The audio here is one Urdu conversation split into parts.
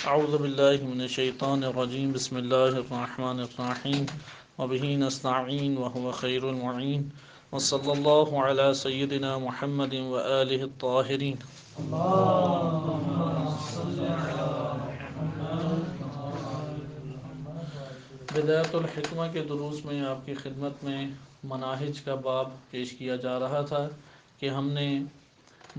اعوذ باللہ من الشیطان الرجیم بسم اللہ الرحمن الرحیم وبہ نستعین وهو خیر المعین وصلی اللہ علی سیدنا محمد وآلہ الطاہرین۔ بدایت الحکمہ کے دروس میں آپ کی خدمت میں مناہج کا باب پیش کیا جا رہا تھا کہ ہم نے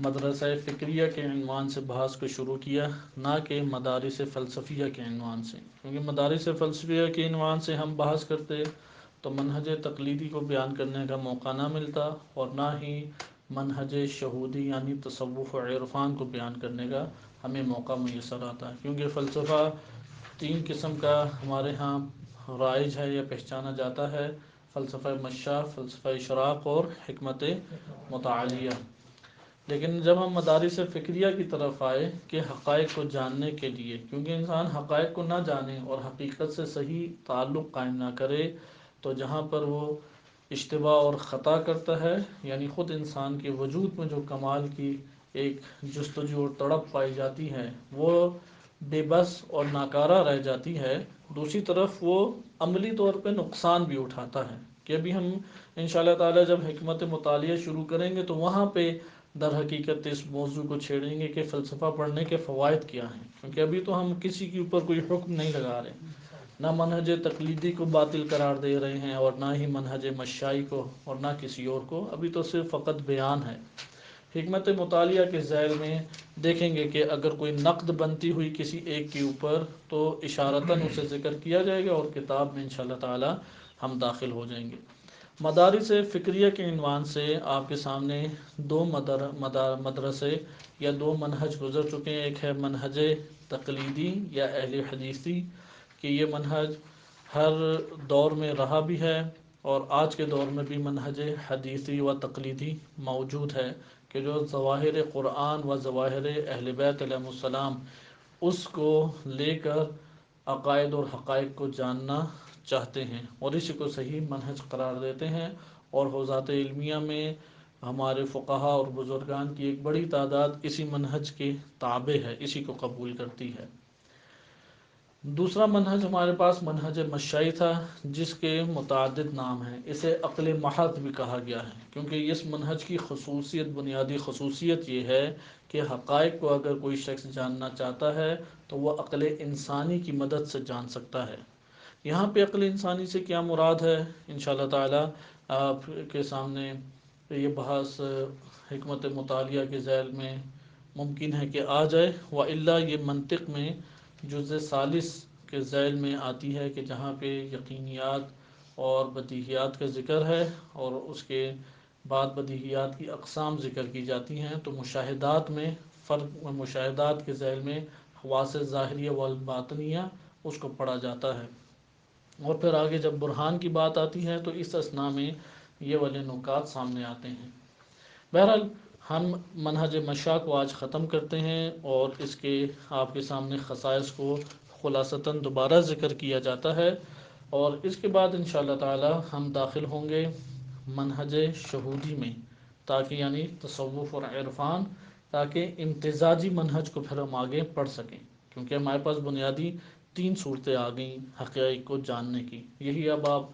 مدرسہ فکریہ کے عنوان سے بحث کو شروع کیا، نہ کہ مدارس فلسفیہ کے عنوان سے، کیونکہ مدارس فلسفیہ کے عنوان سے ہم بحث کرتے تو منہج تقلیدی کو بیان کرنے کا موقع نہ ملتا، اور نہ ہی منہج شہودی یعنی تصوف و عرفان کو بیان کرنے کا ہمیں موقع میسر آتا ہے، کیونکہ فلسفہ تین قسم کا ہمارے ہاں رائج ہے یا پہچانا جاتا ہے: فلسفہ مشاء، فلسفہ اشراق اور حکمت متعالیہ۔ لیکن جب ہم مدارس فکریہ کی طرف آئے کہ حقائق کو جاننے کے لیے، کیونکہ انسان حقائق کو نہ جانے اور حقیقت سے صحیح تعلق قائم نہ کرے تو جہاں پر وہ اشتباہ اور خطا کرتا ہے، یعنی خود انسان کے وجود میں جو کمال کی ایک جستجو اور تڑپ پائی جاتی ہے وہ بے بس اور ناکارہ رہ جاتی ہے، دوسری طرف وہ عملی طور پہ نقصان بھی اٹھاتا ہے کہ ابھی ہم انشاءاللہ تعالی جب حکمت مطالعہ شروع کریں گے تو وہاں پہ در حقیقت اس موضوع کو چھیڑیں گے کہ فلسفہ پڑھنے کے فوائد کیا ہیں، کیونکہ ابھی تو ہم کسی کے اوپر کوئی حکم نہیں لگا رہے، نہ منہج تقلیدی کو باطل قرار دے رہے ہیں اور نہ ہی منہج مشائی کو اور نہ کسی اور کو، ابھی تو صرف فقط بیان ہے۔ حکمت مطالعہ کے ذیل میں دیکھیں گے کہ اگر کوئی نقد بنتی ہوئی کسی ایک کے اوپر تو اشارتاً اسے ذکر کیا جائے گا اور کتاب میں انشاءاللہ تعالی ہم داخل ہو جائیں گے۔ مدارس فکریہ کے عنوان سے آپ کے سامنے دو مدرسے یا دو منہج گزر چکے ہیں۔ ایک ہے منہج تقلیدی یا اہل حدیثی، کہ یہ منہج ہر دور میں رہا بھی ہے اور آج کے دور میں بھی منہج حدیثی و تقلیدی موجود ہے، کہ جو ظواہر قرآن و ظواہر اہل بیت علیہ السلام اس کو لے کر عقائد اور حقائق کو جاننا چاہتے ہیں اور اسی کو صحیح منہج قرار دیتے ہیں، اور حوزات علمیہ میں ہمارے فقہا اور بزرگان کی ایک بڑی تعداد اسی منہج کے تابع ہے، اسی کو قبول کرتی ہے۔ دوسرا منہج ہمارے پاس منہج مشائی تھا، جس کے متعدد نام ہیں۔ اسے عقل محض بھی کہا گیا ہے، کیونکہ اس منہج کی خصوصیت، بنیادی خصوصیت یہ ہے کہ حقائق کو اگر کوئی شخص جاننا چاہتا ہے تو وہ عقل انسانی کی مدد سے جان سکتا ہے۔ یہاں پہ عقل انسانی سے کیا مراد ہے، انشاءاللہ تعالی آپ کے سامنے یہ بحث حکمت مطالعہ کے ذیل میں ممکن ہے کہ آ جائے، وإلا یہ منطق میں جزء ثالث کے ذیل میں آتی ہے، کہ جہاں پہ یقینیات اور بدیہیات کا ذکر ہے اور اس کے بعد بدیہیات کی اقسام ذکر کی جاتی ہیں، تو مشاہدات میں فرق، مشاہدات کے ذیل میں حواس ظاہریہ والباطنیہ اس کو پڑھا جاتا ہے، اور پھر آگے جب برہان کی بات آتی ہے تو اس اثناء میں یہ والے نکات سامنے آتے ہیں۔ بہرحال ہم منہج مشاء کو آج ختم کرتے ہیں اور اس کے آپ کے سامنے خصائص کو خلاصتاً دوبارہ ذکر کیا جاتا ہے، اور اس کے بعد انشاءاللہ تعالی ہم داخل ہوں گے منہج شہودی میں، تاکہ یعنی تصوف اور عرفان، تاکہ امتزاجی منہج کو پھر ہم آگے پڑھ سکیں، کیونکہ ہمارے پاس بنیادی تین صورتیں آ گئیں حقائق کو جاننے کی۔ یہی اب آپ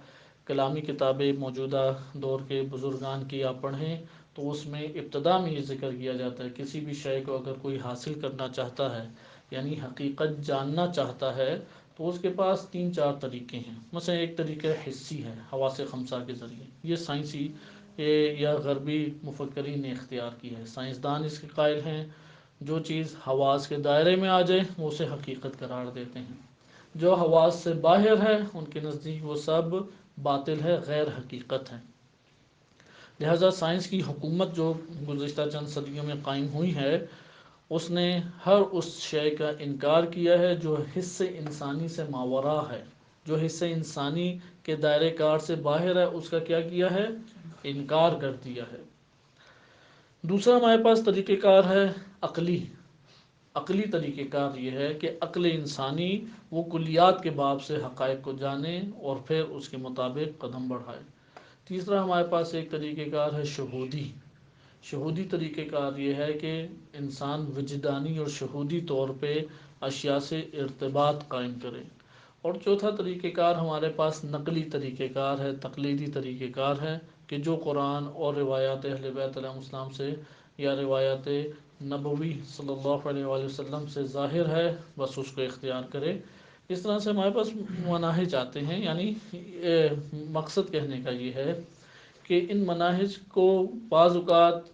کلامی کتابیں موجودہ دور کے بزرگان کی آپ پڑھیں تو اس میں ابتدا میں یہ ذکر کیا جاتا ہے کسی بھی شے کو اگر کوئی حاصل کرنا چاہتا ہے، یعنی حقیقت جاننا چاہتا ہے، تو اس کے پاس تین چار طریقے ہیں۔ مثلا ایک طریقہ حسی ہے، حواس خمسہ کے ذریعے، یہ سائنسی یا غربی مفکرین نے اختیار کی ہے، سائنسدان اس کے قائل ہیں جو چیز حواس کے دائرے میں آ جائے وہ اسے حقیقت قرار دیتے ہیں، جو حواس سے باہر ہے ان کے نزدیک وہ سب باطل ہے، غیر حقیقت ہے۔ لہذا سائنس کی حکومت جو گزشتہ چند صدیوں میں قائم ہوئی ہے، اس نے ہر اس شے کا انکار کیا ہے جو حس انسانی سے ماوراء ہے، جو حس انسانی کے دائرے کار سے باہر ہے، اس کا کیا کیا ہے، انکار کر دیا ہے۔ دوسرا ہمارے پاس طریقہ کار ہے عقلی طریقہ کار یہ ہے کہ عقل انسانی وہ کلیات کے باب سے حقائق کو جانے اور پھر اس کے مطابق قدم بڑھائے۔ تیسرا ہمارے پاس ایک طریقہ کار ہے شہودی طریقہ کار یہ ہے کہ انسان وجدانی اور شہودی طور پہ اشیاء سے ارتباط قائم کریں۔ اور چوتھا طریقہ کار ہمارے پاس نقلی طریقہ کار ہے، تقلیدی طریقہ کار ہے، کہ جو قرآن اور روایات اہل بیت علیہ السلام سے یا روایات نبوی صلی اللہ علیہ وآلہ وسلم سے ظاہر ہے بس اس کو اختیار کرے۔ اس طرح سے ہمارے پاس مناہج آتے ہیں، یعنی مقصد کہنے کا یہ ہے کہ ان مناہج کو بعض اوقات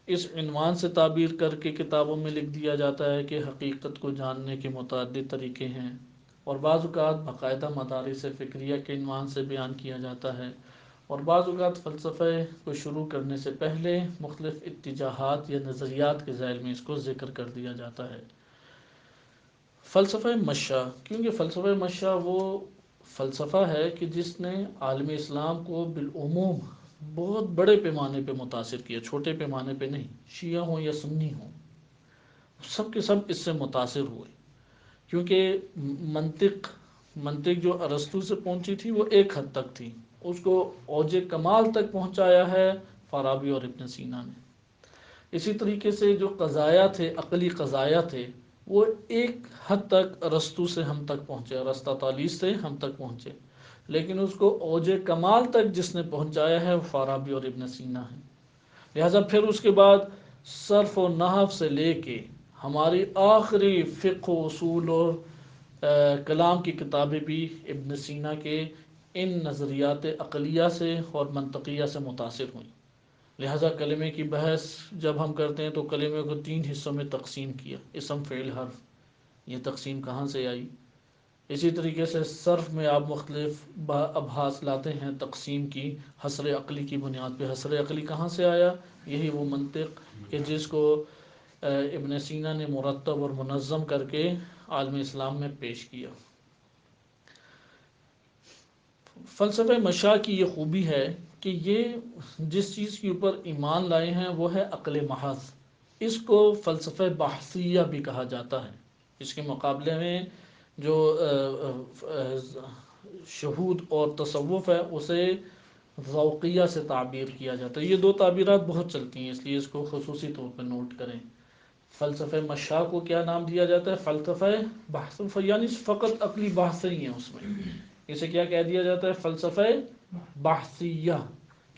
اس عنوان سے تعبیر کر کے کتابوں میں لکھ دیا جاتا ہے کہ حقیقت کو جاننے کے متعدد طریقے ہیں، اور بعض اوقات باقاعدہ مدارس فکریہ کے عنوان سے بیان کیا جاتا ہے، اور بعض اوقات فلسفے کو شروع کرنے سے پہلے مختلف اتجاہات یا نظریات کے ذیل میں اس کو ذکر کر دیا جاتا ہے۔ فلسفہ مشا، کیونکہ فلسفہ مشا وہ فلسفہ ہے کہ جس نے عالم اسلام کو بالعموم بہت بڑے پیمانے پہ متاثر کیا، چھوٹے پیمانے پہ نہیں، شیعہ ہوں یا سنی ہوں، سب کے سب اس سے متاثر ہوئے، کیونکہ منطق جو ارسطو سے پہنچی تھی وہ ایک حد تک تھی، اس کو اوج کمال تک پہنچایا ہے فارابی اور ابن سینا نے۔ اسی طریقے سے جو قضایا تھے، عقلی قضایا تھے، وہ ایک حد تک ارسطو سے ہم تک پہنچے، ارسطو طالیس سے ہم تک پہنچے، لیکن اس کو اوج کمال تک جس نے پہنچایا ہے وہ فارابی اور ابن سینا ہے۔ لہذا پھر اس کے بعد صرف و نحو سے لے کے ہماری آخری فقہ و اصول اور کلام کی کتابیں بھی ابن سینا کے ان نظریات عقلیہ سے اور منطقیہ سے متاثر ہوئیں۔ لہذا کلمے کی بحث جب ہم کرتے ہیں تو کلمے کو 3 حصوں میں تقسیم کیا، اسم فعل حرف، یہ تقسیم کہاں سے آئی؟ اسی طریقے سے صرف میں آپ مختلف ابحاث لاتے ہیں تقسیم کی، حصر عقلی کی بنیاد پہ۔ حصر عقلی کہاں سے آیا؟ یہی وہ منطق کہ جس کو ابن سینا نے مرتب اور منظم کر کے عالم اسلام میں پیش کیا۔ فلسفہ مشا کی یہ خوبی ہے کہ یہ جس چیز کے اوپر ایمان لائے ہیں وہ ہے عقل محض، اس کو فلسفہ بحثیہ بھی کہا جاتا ہے۔ اس کے مقابلے میں جو شہود اور تصوف ہے اسے ذوقیہ سے تعبیر کیا جاتا ہے۔ یہ 2 تعبیرات بہت چلتی ہیں، اس لیے اس کو خصوصی طور پر نوٹ کریں۔ فلسفہ مشا کو کیا نام دیا جاتا ہے؟ فلسفہ بحث، یعنی فقط عقلی بحث ہی ہیں اس میں، اسے کیا کہہ دیا جاتا ہے؟ فلسفہ بحثیہ،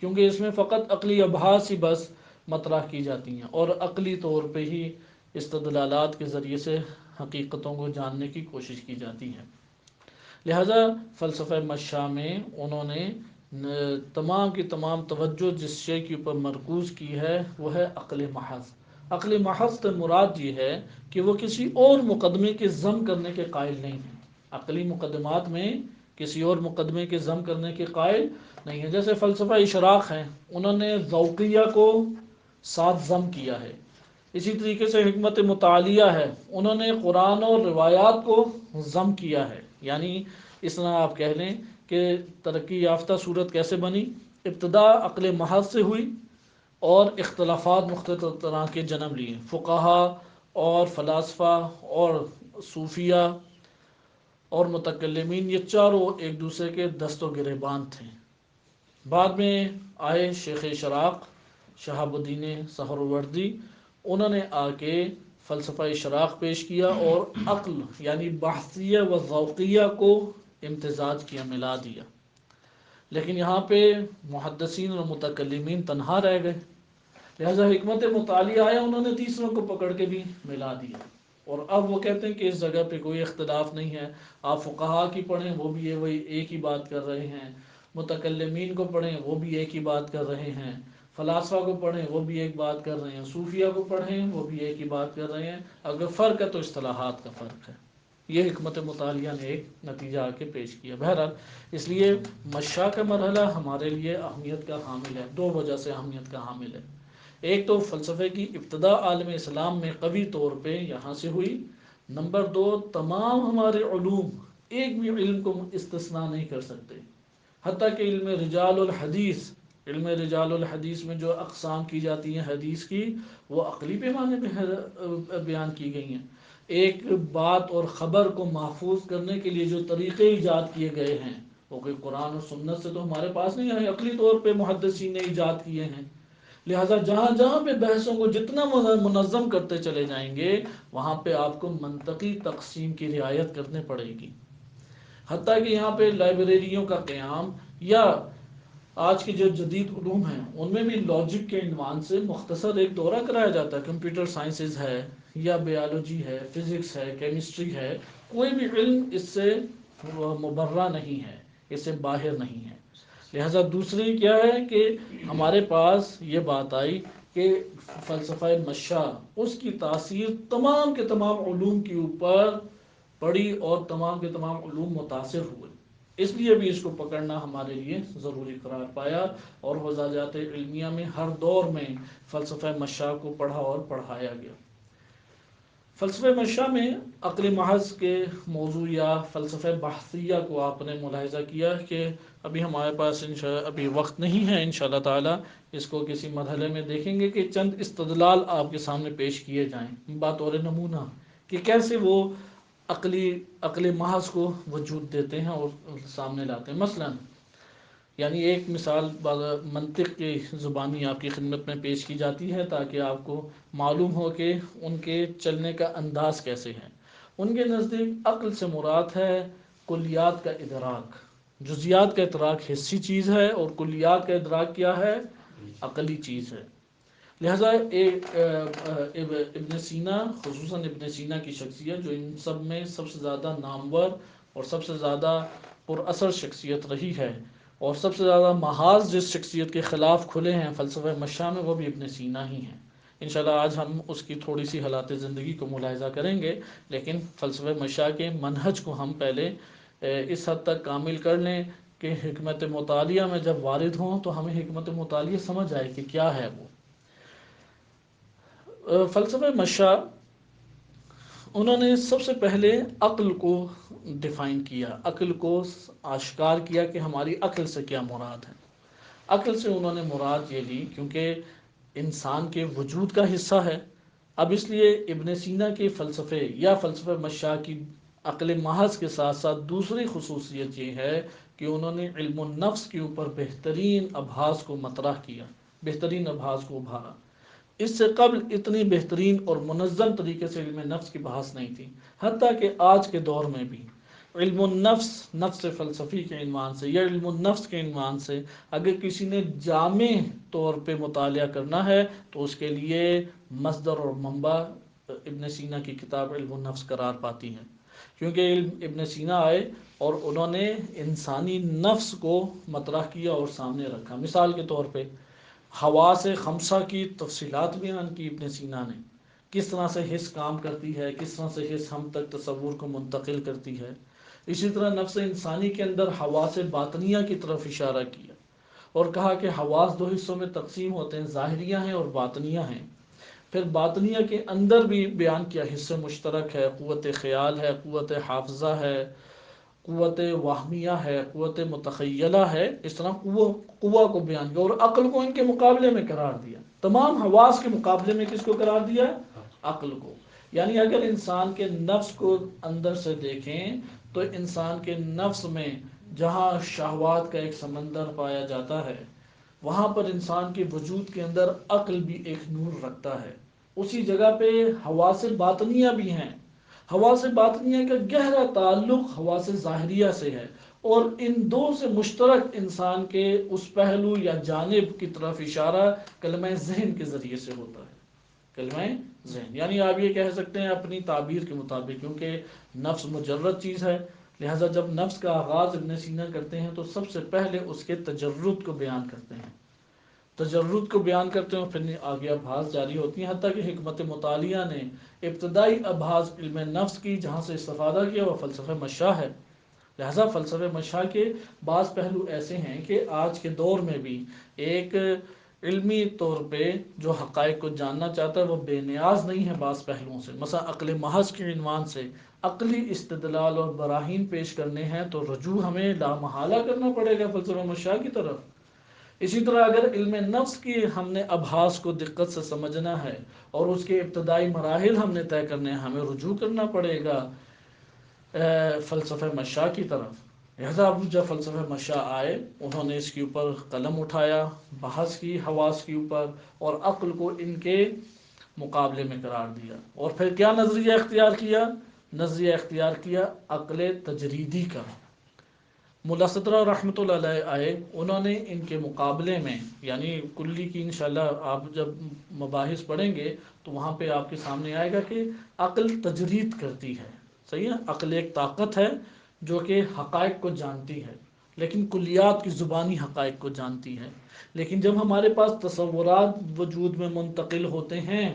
کیونکہ اس میں فقط عقلی ابحاث ہی بس مطرح کی جاتی ہیں اور عقلی طور پہ ہی استدلالات کے ذریعے سے حقیقتوں کو جاننے کی کوشش کی جاتی ہے۔ لہذا فلسفہ مشا میں انہوں نے تمام کی تمام توجہ جس شے کے اوپر مرکوز کی ہے وہ ہے عقل محض۔ عقل محض سے مراد یہ ہے کہ وہ کسی اور مقدمے کے ضم کرنے کے قائل نہیں ہیں، عقلی مقدمات میں کسی اور مقدمے کے ضم کرنے کے قائل نہیں ہے۔ جیسے فلسفہ اشراق ہیں، انہوں نے ذوقیہ کو ساتھ ضم کیا ہے۔ اسی طریقے سے حکمت مطالعہ ہے، انہوں نے قرآن اور روایات کو ضم کیا ہے۔ یعنی اس طرح آپ کہہ لیں کہ ترقی یافتہ صورت کیسے بنی؟ ابتدا عقل محض سے ہوئی اور اختلافات مختلف طرح کے جنم لیے، فقہا اور فلاسفہ اور صوفیہ اور متکلمین، یہ چاروں ایک دوسرے کے دست و گریبان تھے۔ بعد میں آئے شیخ اشراق شہاب الدین سہروردی، انہوں نے آ کے فلسفہ اشراق پیش کیا اور عقل یعنی بحثیہ و ذوقیہ کو امتزاج کیا، ملا دیا۔ لیکن یہاں پہ محدثین اور متکلمین تنہا رہ گئے، لہذا حکمت مطالعہ آیا، انہوں نے تیسروں کو پکڑ کے بھی ملا دیا، اور اب وہ کہتے ہیں کہ اس جگہ پہ کوئی اختلاف نہیں ہے، آپ فقہا کی پڑھیں وہ بھی وہی ایک ہی بات کر رہے ہیں، متکلمین کو پڑھیں وہ بھی ایک ہی بات کر رہے ہیں، فلاسفہ کو پڑھیں وہ بھی ایک بات کر رہے ہیں، صوفیہ کو پڑھیں وہ بھی ایک ہی بات کر رہے ہیں، اگر فرق ہے تو اصطلاحات کا فرق ہے۔ یہ حکمت مطالعہ نے ایک نتیجہ آ کے پیش کیا۔ بہرحال اس لیے مشا کا مرحلہ ہمارے لیے اہمیت کا حامل ہے، 2 وجہ سے اہمیت کا حامل ہے۔ ایک تو فلسفے کی ابتدا عالم اسلام میں قوی طور پہ یہاں سے ہوئی، نمبر 2 تمام ہمارے علوم ایک بھی علم کو استثناء نہیں کر سکتے، حتیٰ کہ علم رجال الحدیث میں جو اقسام کی جاتی ہیں حدیث کی، وہ عقلی پیمانے پہ بیان کی گئی ہیں۔ ایک بات اور خبر کو محفوظ کرنے کے لیے جو طریقے ایجاد کیے گئے ہیں وہ کوئی قرآن اور سنت سے تو ہمارے پاس نہیں ہے، عقلی طور پہ محدثین نے ایجاد کیے ہیں۔ لہٰذا جہاں جہاں پہ بحثوں کو جتنا منظم کرتے چلے جائیں گے وہاں پہ آپ کو منطقی تقسیم کی رعایت کرنی پڑے گی، حتیٰ کہ یہاں پہ لائبریریوں کا قیام یا آج کے جو جدید علوم ہیں ان میں بھی لاجک کے عنوان سے مختصر ایک دورہ کرایا جاتا ہے، کمپیوٹر سائنسز ہے یا بیالوجی ہے، فزکس ہے، کیمسٹری ہے، کوئی بھی علم اس سے مبرہ نہیں ہے، اس سے باہر نہیں ہے۔ لہذا دوسری کیا ہے کہ ہمارے پاس یہ بات آئی کہ فلسفہ مشاء اس کی تاثیر تمام کے تمام علوم کے اوپر پڑی اور تمام کے تمام علوم متاثر ہوئے، اس لیے بھی اس کو پکڑنا ہمارے لیے ضروری قرار پایا، اور وزارت علمیہ میں ہر دور میں فلسفہ مشاء کو پڑھا اور پڑھایا گیا۔ فلسفہ مشاء میں عقل محض کے موضوع یا فلسفہ بحثیہ کو آپ نے ملاحظہ کیا کہ ابھی ہمارے پاس ابھی وقت نہیں ہے، انشاءاللہ تعالی اس کو کسی مرحلے میں دیکھیں گے کہ چند استدلال آپ کے سامنے پیش کیے جائیں بطور نمونہ کہ کیسے وہ عقل محض کو وجود دیتے ہیں اور سامنے لاتے ہیں۔ مثلا یعنی ایک مثال منطق کی زبانی آپ کی خدمت میں پیش کی جاتی ہے تاکہ آپ کو معلوم ہو کہ ان کے چلنے کا انداز کیسے ہے۔ ان کے نزدیک عقل سے مراد ہے کلیات کا ادراک، جزیات کا ادراک حسی چیز ہے اور کلیات کا ادراک کیا ہے؟ عقلی چیز ہے۔ لہذا ابن سینا، خصوصاً ابن سینا کی شخصیت جو ان سب میں سب سے زیادہ نامور اور سب سے زیادہ پر اثر شخصیت رہی ہے اور سب سے زیادہ محاذ جس شخصیت کے خلاف کھلے ہیں فلسفہ مشاء میں، وہ بھی ابن سینا ہی ہیں۔ انشاءاللہ آج ہم اس کی تھوڑی سی حالات زندگی کو ملاحظہ کریں گے، لیکن فلسفہ مشاء کے منہج کو ہم پہلے اس حد تک کامل کر لیں کہ حکمت مطالعہ میں جب وارد ہوں تو ہمیں حکمت مطالعہ سمجھ آئے کہ کیا ہے وہ۔ فلسفہ مشاء انہوں نے سب سے پہلے عقل کو ڈیفائن کیا، عقل کو آشکار کیا کہ ہماری عقل سے کیا مراد ہے۔ عقل سے انہوں نے مراد یہ لی کیونکہ انسان کے وجود کا حصہ ہے۔ اب اس لیے ابن سینا کے فلسفے یا فلسفہ مشاء کی عقل محض کے ساتھ ساتھ دوسری خصوصیت یہ ہے کہ انہوں نے علم النفس کے اوپر بہترین ابحاث کو مطرح کیا، بہترین ابحاث کو ابھارا۔ اس سے قبل اتنی بہترین اور منظم طریقے سے علم نفس کی بحث نہیں تھی، حتیٰ کہ آج کے دور میں بھی علم النفس، نفس فلسفی کے عنوان سے یا علم النفس کے عنوان سے اگر کسی نے جامع طور پہ مطالعہ کرنا ہے تو اس کے لیے مصدر اور منبع ابن سینا کی کتاب علم النفس قرار پاتی ہیں، کیونکہ ابن سینا آئے اور انہوں نے انسانی نفس کو مطرح کیا اور سامنے رکھا۔ مثال کے طور پہ حواس خمسہ کی تفصیلات بیان کی ابن سینا نے، کس طرح سے حس کام کرتی ہے، کس طرح سے حس ہم تک تصور کو منتقل کرتی ہے۔ اسی طرح نفس انسانی کے اندر حواس باطنیہ کی طرف اشارہ کیا اور کہا کہ حواس دو حصوں میں تقسیم ہوتے ہیں، ظاہریہ ہیں اور باطنیہ ہیں۔ پھر باطنیہ کے اندر بھی بیان کیا حصہ مشترک ہے، قوت خیال ہے، قوت حافظہ ہے، قوت وہمیہ ہے، قوت متخیلہ ہے۔ اس طرح قوہ کو بیان کیا اور عقل کو ان کے مقابلے میں قرار دیا۔ تمام حواس کے مقابلے میں کس کو قرار دیا؟ عقل کو۔ یعنی اگر انسان کے نفس کو اندر سے دیکھیں تو انسان کے نفس میں جہاں شہوات کا ایک سمندر پایا جاتا ہے وہاں پر انسان کے وجود کے اندر عقل بھی ایک نور رکھتا ہے، اسی جگہ پہ حواس باطنیہ بھی ہیں۔ حواس باطنیہ کا گہرا تعلق حواس ظاہریہ سے ہے اور ان دو سے مشترک انسان کے اس پہلو یا جانب کی طرف اشارہ کلمہ ذہن کے ذریعے سے ہوتا ہے۔ کلمہ ذہن یعنی آپ یہ کہہ سکتے ہیں اپنی تعبیر کے مطابق، کیونکہ نفس مجرد چیز ہے، لہذا جب نفس کا آغاز ابن سینا کرتے ہیں تو سب سے پہلے اس کے تجرد کو بیان کرتے ہیں، تجرد کو بیان کرتے ہیں، پھر آگے ابحاث جاری ہوتی ہیں، حتیٰ کہ حکمت مطالعہ نے ابتدائی ابحاث علم نفس کی جہاں سے استفادہ کیا وہ فلسفہ مشاء ہے۔ لہذا فلسفہ مشاء کے بعض پہلو ایسے ہیں کہ آج کے دور میں بھی ایک علمی طور پہ جو حقائق کو جاننا چاہتا ہے وہ بے نیاز نہیں ہے بعض پہلوؤں سے۔ مثلا عقل محض کے عنوان سے عقلی استدلال اور براہین پیش کرنے ہیں تو رجوع ہمیں لامحالہ کرنا پڑے گا فلسفہ مشاء کی طرف۔ اسی طرح اگر علم نفس کی ہم نے ابحاث کو دقت سے سمجھنا ہے اور اس کے ابتدائی مراحل ہم نے طے کرنے ہیں، ہمیں رجوع کرنا پڑے گا فلسفہ مشاء کی طرف۔ لہذا اب جب فلسفہ مشاء آئے انہوں نے اس کے اوپر قلم اٹھایا، بحث کی حواس کے اوپر، اور عقل کو ان کے مقابلے میں قرار دیا، اور پھر کیا نظریہ اختیار کیا؟ نظریہ اختیار کیا عقل تجریدی کا۔ ملا صدرہ رحمۃ اللہ علیہ آئے، انہوں نے ان کے مقابلے میں، یعنی کلی کی انشاءاللہ آپ جب مباحث پڑھیں گے تو وہاں پہ آپ کے سامنے آئے گا کہ عقل تجرید کرتی ہے، صحیح ہے؟ عقل ایک طاقت ہے جو کہ حقائق کو جانتی ہے، لیکن کلیات کی زبانی حقائق کو جانتی ہے، لیکن جب ہمارے پاس تصورات وجود میں منتقل ہوتے ہیں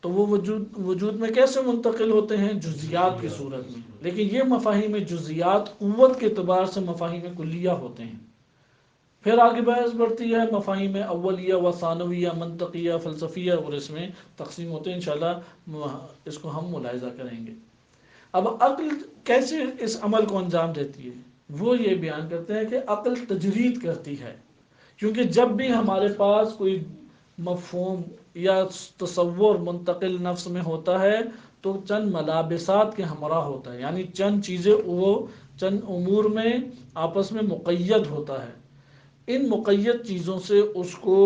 تو وہ وجود میں کیسے منتقل ہوتے ہیں؟ جزیات کی صورت میں، لیکن یہ مفاہیم جزیات قوت کے اعتبار سے مفاہیم کلیہ ہوتے ہیں۔ پھر آگے بحث بڑھتی ہے، مفاہیم اولیہ و ثانویہ، منطقیہ، فلسفیہ، اور اس میں تقسیم ہوتے ہیں، انشاءاللہ اس کو ہم ملاحظہ کریں گے۔ اب عقل کیسے اس عمل کو انجام دیتی ہے؟ وہ یہ بیان کرتے ہیں کہ عقل تجرید کرتی ہے، کیونکہ جب بھی ہمارے پاس کوئی مفہوم یا تصور منتقل نفس میں ہوتا ہے تو چند ملابسات کے ہمراہ ہوتا ہے، یعنی چند چیزیں وہ چند امور میں آپس میں مقید ہوتا ہے، ان مقید چیزوں سے اس کو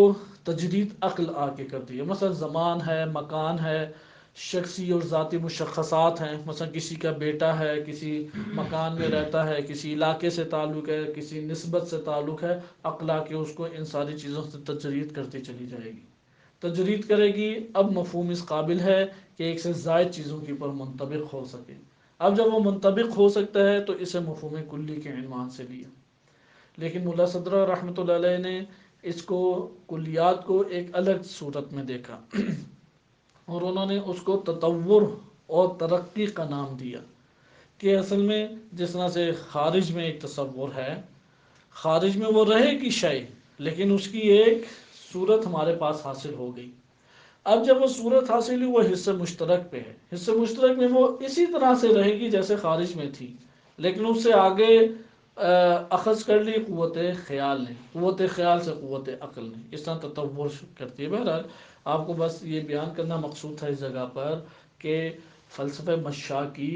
تجدید عقل آ کے کرتی ہے۔ مثلا زمان ہے، مکان ہے، شخصی اور ذاتی مشخصات ہیں، مثلا کسی کا بیٹا ہے، کسی مکان میں رہتا ہے، کسی علاقے سے تعلق ہے، کسی نسبت سے تعلق ہے، عقل آ کے اس کو ان ساری چیزوں سے تجرید کرتی چلی جائے گی، تجرید کرے گی۔ اب مفہوم اس قابل ہے کہ ایک سے زائد چیزوں کے اوپر منطبق ہو سکے۔ اب جب وہ منطبق ہو سکتا ہے تو اسے مفہوم کلی کے عنوان سے لیا، لیکن ملا صدرہ رحمۃ اللہ علیہ نے اس کو کلیات کو ایک الگ صورت میں دیکھا اور انہوں نے اس کو تطور اور ترقی کا نام دیا، کہ اصل میں جس طرح سے خارج میں ایک تصور ہے، خارج میں وہ رہے گی شے، لیکن اس کی ایک صورت ہمارے پاس حاصل ہو گئی۔ اب جب وہ صورت حاصل ہوئی وہ حصہ مشترک پہ ہے، حصہ مشترک میں وہ اسی طرح سے رہے گی جیسے خارج میں تھی، لیکن اس سے آگے اخذ کر لی قوت خیال نے، قوت خیال سے قوت عقل نے، اس طرح تطور کرتی ہے۔ بہرحال آپ کو بس یہ بیان کرنا مقصود تھا اس جگہ پر کہ فلسفہ مشاء کی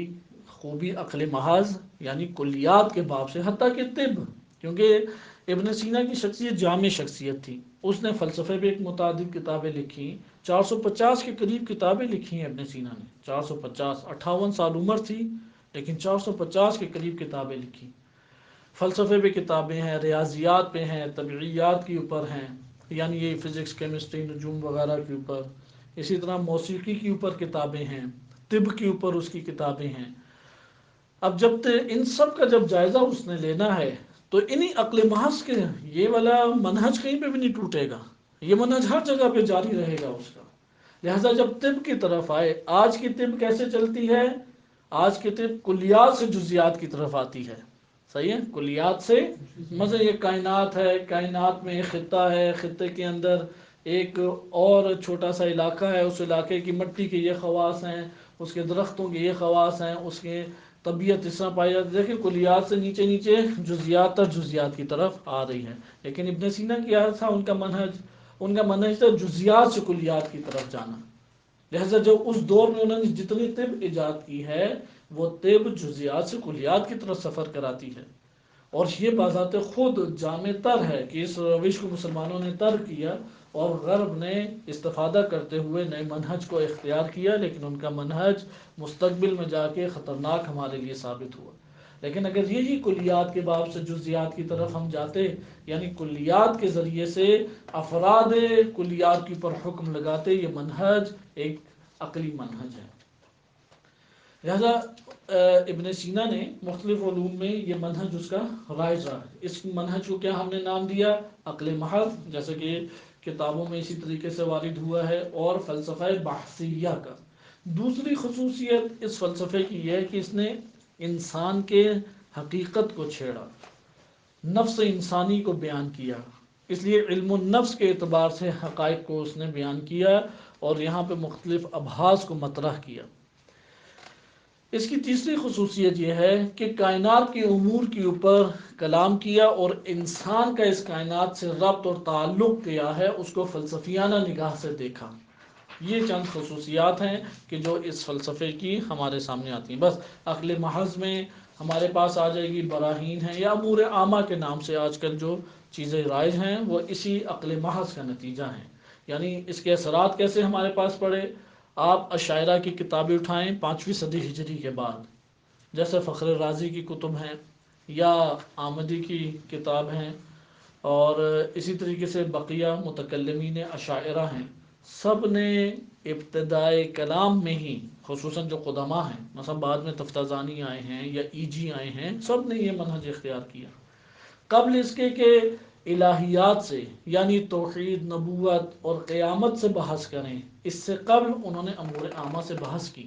خوبی عقل محض یعنی کلیات کے باب سے، حتیٰ کہ طب، کیونکہ ابن سینا کی شخصیت جامع شخصیت تھی، اس نے فلسفے پہ ایک متعدد کتابیں لکھی، 450 کے قریب کتابیں لکھی ہیں ابن سینا نے، 450، 58 سال عمر تھی لیکن 450 کے قریب کتابیں لکھی، فلسفے پہ کتابیں ہیں، ریاضیات پہ ہیں، طبعیات کے اوپر ہیں، یعنی یہ فزکس، کیمسٹری، نجوم وغیرہ کے اوپر، اسی طرح موسیقی کے اوپر کتابیں ہیں، طب کے اوپر اس کی کتابیں ہیں۔ اب جب ان سب کا جب جائزہ اس نے لینا ہے تو انہی عقل محض کے یہ والا منہج کہیں پہ بھی نہیں ٹوٹے گا، یہ منہج ہر جگہ پہ جاری رہے گا اس کا۔ لہذا جب طب کی طرف آئے، آج کی طب کیسے چلتی ہے؟ آج کی طب کلیات سے جزیات کی طرف آتی ہے، صحیح ہے؟ کلیات سے، مثلا یہ کائنات ہے، کائنات میں ایک خطہ ہے، خطے کے اندر ایک اور چھوٹا سا علاقہ ہے، اس علاقے کی مٹی کے یہ خواص ہیں، اس کے درختوں کے یہ خواص ہیں، اس کے طبیعت اس طرح پائی جاتی ہے۔ دیکھیں کلیات سے نیچے نیچے جزیات تر جزیات کی طرف آ رہی ہے، لیکن ابن سینا کیا تھا ان کا منہج تھا جزیات سے کلیات کی طرف جانا۔ لہذا جو اس دور میں انہوں نے جتنی طب ایجاد کی ہے وہ طب جزیات سے کلیات کی طرف سفر کراتی ہے، اور یہ بذات خود جامع تر ہے کہ اس روش کو مسلمانوں نے ترک کیا اور غرب نے استفادہ کرتے ہوئے نئے منہج کو اختیار کیا، لیکن ان کا منہج مستقبل میں جا کے خطرناک ہمارے لیے ثابت ہوا۔ لیکن اگر یہی کلیات کے باب سے جزیات کی طرف ہم جاتے، یعنی کلیات کے ذریعے سے افراد کلیات کے اوپر حکم لگاتے، یہ منہج ایک عقلی منہج ہے۔ لہذا ابن سینا نے مختلف علوم میں یہ منہج اس کا رائج رہا ہے۔ اس منہج کو کیا ہم نے نام دیا؟ عقل محض، جیسے کہ کتابوں میں اسی طریقے سے وارد ہوا ہے، اور فلسفہ بحثیہ کا۔ دوسری خصوصیت اس فلسفے کی یہ ہے کہ اس نے انسان کے حقیقت کو چھیڑا، نفس انسانی کو بیان کیا، اس لیے علم النفس کے اعتبار سے حقائق کو اس نے بیان کیا اور یہاں پہ مختلف ابحاث کو مطرح کیا۔ اس کی تیسری خصوصیت یہ ہے کہ کائنات کے امور کے اوپر کلام کیا اور انسان کا اس کائنات سے ربط اور تعلق کیا ہے، اس کو فلسفیانہ نگاہ سے دیکھا۔ یہ چند خصوصیات ہیں کہ جو اس فلسفے کی ہمارے سامنے آتی ہیں۔ بس عقل محض میں ہمارے پاس آ جائے گی، براہین ہیں یا امور عامہ کے نام سے آج کل جو چیزیں رائج ہیں وہ اسی عقل محض کا نتیجہ ہیں۔ یعنی اس کے اثرات کیسے ہمارے پاس پڑے؟ آپ اشاعرہ کی کتابیں اٹھائیں 5ویں صدی ہجری کے بعد، جیسے فخر رازی کی کتب ہیں یا آمدی کی کتاب ہیں، اور اسی طریقے سے بقیہ متکلمین اشاعرہ ہیں، سب نے ابتدائے کلام میں ہی، خصوصاً جو قدماء ہیں، مثلا بعد میں تفتازانی آئے ہیں یا ایجی آئے ہیں، سب نے یہ منہج اختیار کیا قبل اس کے کہ الہیات سے یعنی توحید، نبوت اور قیامت سے بحث کریں۔ اس سے قبل انہوں نے امور عامہ سے بحث کی۔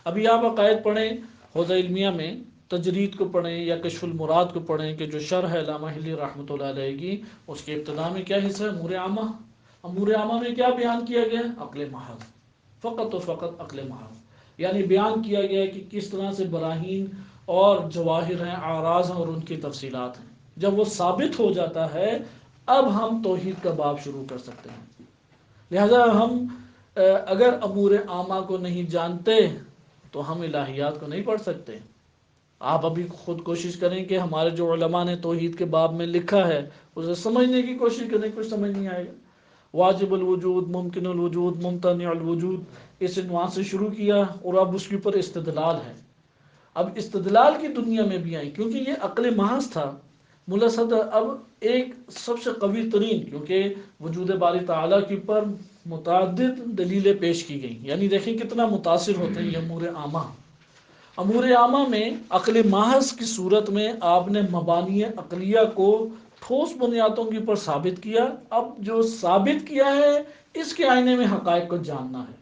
ابھی آپ عقائد پڑھیں حوزہ علمیہ میں، تجرید کو پڑھیں یا کشف المراد کو پڑھیں کہ جو شرح ہے علامہ ہلی رحمۃ اللہ علیہ کی، اس کے ابتدا میں کیا حصہ ہے؟ امور عامہ۔ امور عامہ میں کیا بیان کیا گیا؟ عقل محض، فقط و فقط عقل محض، یعنی بیان کیا گیا ہے کہ کس طرح سے براہین اور جواہر ہیں، اعراض ہیں اور ان کی تفصیلات ہیں۔ جب وہ ثابت ہو جاتا ہے اب ہم توحید کا باب شروع کر سکتے ہیں۔ لہذا ہم اگر امور عامہ کو نہیں جانتے تو ہم الہیات کو نہیں پڑھ سکتے۔ آپ ابھی خود کوشش کریں کہ ہمارے جو علماء نے توحید کے باب میں لکھا ہے اسے سمجھنے کی کوشش کریں، کچھ سمجھ نہیں آئے گا۔ واجب الوجود، ممکن الوجود، ممتنع الوجود، اس عنوان سے شروع کیا اور اب اس کے اوپر استدلال ہے۔ اب استدلال کی دنیا میں بھی آئیں کیونکہ یہ عقل محض تھا۔ ملا صدر اب ایک سب سے قوی ترین، کیونکہ وجود باری تعالیٰ کے اوپر متعدد دلیلیں پیش کی گئیں، یعنی دیکھیں کتنا متاثر ہوتے ہیں یہ امور عامہ۔ امور عامہ میں عقل محض کی صورت میں آپ نے مبانی عقلیہ کو ٹھوس بنیادوں کے اوپر ثابت کیا۔ اب جو ثابت کیا ہے اس کے آئینے میں حقائق کو جاننا ہے،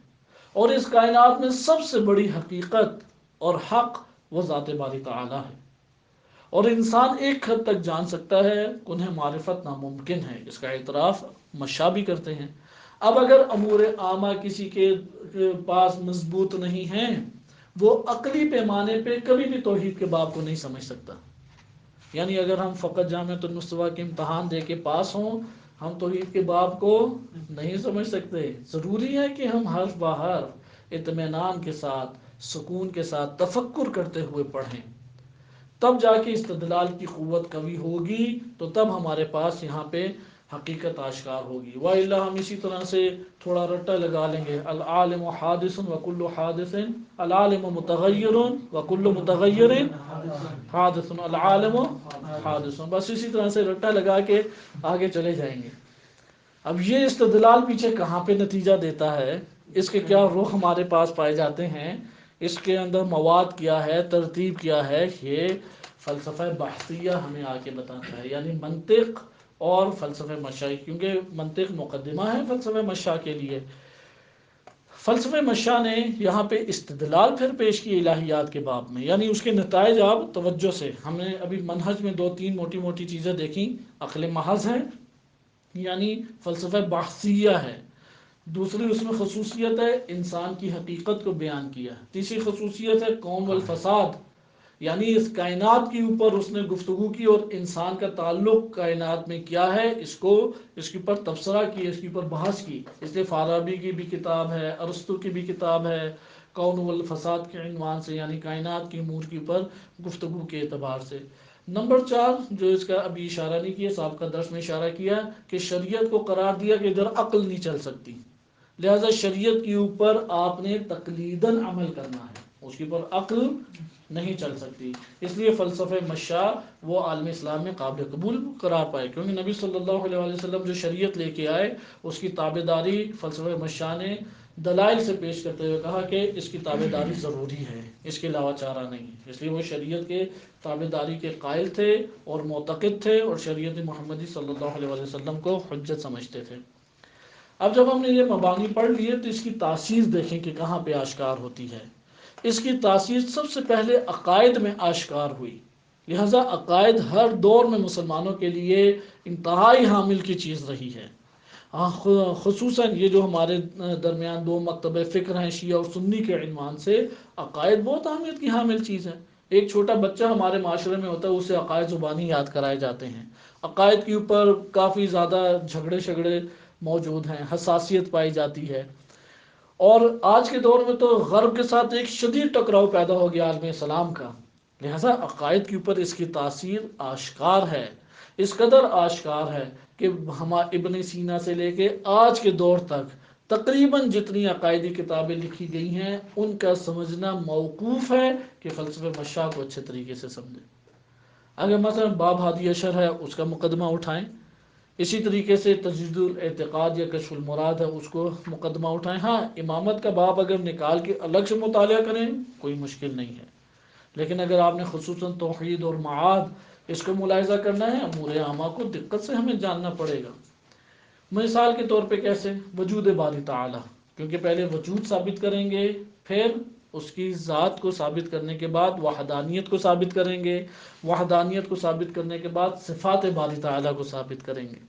اور اس کائنات میں سب سے بڑی حقیقت اور حق وہ ذات باری تعالیٰ ہے، اور انسان ایک حد تک جان سکتا ہے، انہیں معرفت ناممکن ہے، اس کا اعتراف مشاہ بھی کرتے ہیں۔ اب اگر امور عامہ کسی کے پاس مضبوط نہیں ہیں، وہ عقلی پیمانے پہ کبھی بھی توحید کے باب کو نہیں سمجھ سکتا۔ یعنی اگر ہم فقط جامعۃ المصطفیٰ کے امتحان دے کے پاس ہوں، ہم توحید کے باب کو نہیں سمجھ سکتے۔ ضروری ہے کہ ہم حرف بہ حرف اطمینان کے ساتھ، سکون کے ساتھ تفکر کرتے ہوئے پڑھیں، تب جا کے استدلال کی قوت قوی ہوگی، تو تب ہمارے پاس یہاں پہ حقیقت آشکار ہوگی۔ وَإِلَّا ہم اسی طرح سے تھوڑا رٹا لگا لیں گے، العالم حادث وکل حادث، العالم متغیر وکل متغیر حادث، العالم حادث، بس اسی طرح سے رٹا لگا کے آگے چلے جائیں گے۔ اب یہ استدلال پیچھے کہاں پہ نتیجہ دیتا ہے، اس کے کیا رخ ہمارے پاس پائے جاتے ہیں، اس کے اندر مواد کیا ہے، ترتیب کیا ہے، یہ فلسفہ بحثیہ ہمیں آ کے بتاتا ہے، یعنی منطق اور فلسفہ مشائی، کیونکہ منطق مقدمہ ہے فلسفہ مشاء کے لیے۔ فلسفہ مشاء نے یہاں پہ استدلال پھر پیش کی الہیات کے باب میں، یعنی اس کے نتائج آپ توجہ سے، ہم نے ابھی منہج میں 2-3 موٹی موٹی چیزیں دیکھیں، عقل محض ہے یعنی فلسفہ بحثیہ ہے، دوسری اس میں خصوصیت ہے انسان کی حقیقت کو بیان کیا، تیسری خصوصیت ہے کون والفساد، یعنی اس کائنات کے اوپر اس نے گفتگو کی اور انسان کا تعلق کائنات میں کیا ہے، اس کے اوپر تبصرہ کی، اس کے اوپر بحث کی۔ اس لیے فارابی کی بھی کتاب ہے، ارسطو کی بھی کتاب ہے کون والفساد کے عنوان سے، یعنی کائنات کی امور کے اوپر گفتگو کے اعتبار سے۔ نمبر 4 جو اس کا ابھی اشارہ نہیں کیا، سابقہ درس میں اشارہ کیا کہ شریعت کو قرار دیا کہ ادھر عقل نہیں چل سکتی، لہذا شریعت کے اوپر آپ نے تقلیداً عمل کرنا ہے، اس کے اوپر عقل نہیں چل سکتی۔ اس لیے فلسفہ مشاء وہ عالم اسلام میں قابل قبول قرار پائے، کیونکہ نبی صلی اللہ علیہ وسلم جو شریعت لے کے آئے اس کی تابعداری فلسفہ مشاء نے دلائل سے پیش کرتے ہوئے کہا کہ اس کی تابعداری ضروری ہے، اس کے علاوہ چارہ نہیں، اس لیے وہ شریعت کے تابعداری کے قائل تھے اور معتقد تھے، اور شریعت محمدی صلی اللہ علیہ وسلم کو حجت سمجھتے تھے۔ اب جب ہم نے یہ مبانی پڑھ لیے تو اس کی تاثیر دیکھیں کہ کہاں پہ آشکار ہوتی ہے۔ اس کی تاثیر سب سے پہلے عقائد میں آشکار ہوئی، لہذا عقائد ہر دور میں مسلمانوں کے لیے انتہائی حامل کی چیز رہی ہے۔ خصوصاً یہ جو ہمارے درمیان 2 مکتب فکر ہیں شیعہ اور سنی کے عنوان سے، عقائد بہت اہمیت کی حامل چیز ہے۔ ایک چھوٹا بچہ ہمارے معاشرے میں ہوتا ہے، اسے عقائد زبانی یاد کرائے جاتے ہیں، عقائد کے اوپر کافی زیادہ جھگڑے موجود ہیں، حساسیت پائی جاتی ہے، اور آج کے دور میں تو غرب کے ساتھ ایک شدید ٹکراؤ پیدا ہو گیا عالم اسلام کا، لہذا عقائد کے اوپر اس کی تاثیر آشکار ہے، اس قدر آشکار ہے کہ ابن سینا سے لے کے آج کے دور تک تقریباً جتنی عقائدی کتابیں لکھی گئی ہیں ان کا سمجھنا موقوف ہے کہ فلسفہ مشاء کو اچھے طریقے سے سمجھیں۔ اگر مثلا باب ہادی اشر ہے اس کا مقدمہ اٹھائیں، اسی طریقے سے تجدید الاعتقاد یا کشف المراد ہے اس کو مقدمہ اٹھائیں، ہاں امامت کا باب اگر نکال کے الگ سے مطالعہ کریں کوئی مشکل نہیں ہے، لیکن اگر آپ نے خصوصاً توحید اور معاد اس کو ملاحظہ کرنا ہے امور عامہ کو دقت سے ہمیں جاننا پڑے گا۔ مثال کے طور پہ کیسے؟ وجود باری تعالی، کیونکہ پہلے وجود ثابت کریں گے، پھر اس کی ذات کو ثابت کرنے کے بعد وحدانیت کو ثابت کریں گے، وحدانیت کو ثابت کرنے کے بعد صفات باری تعالی کو ثابت کریں گے۔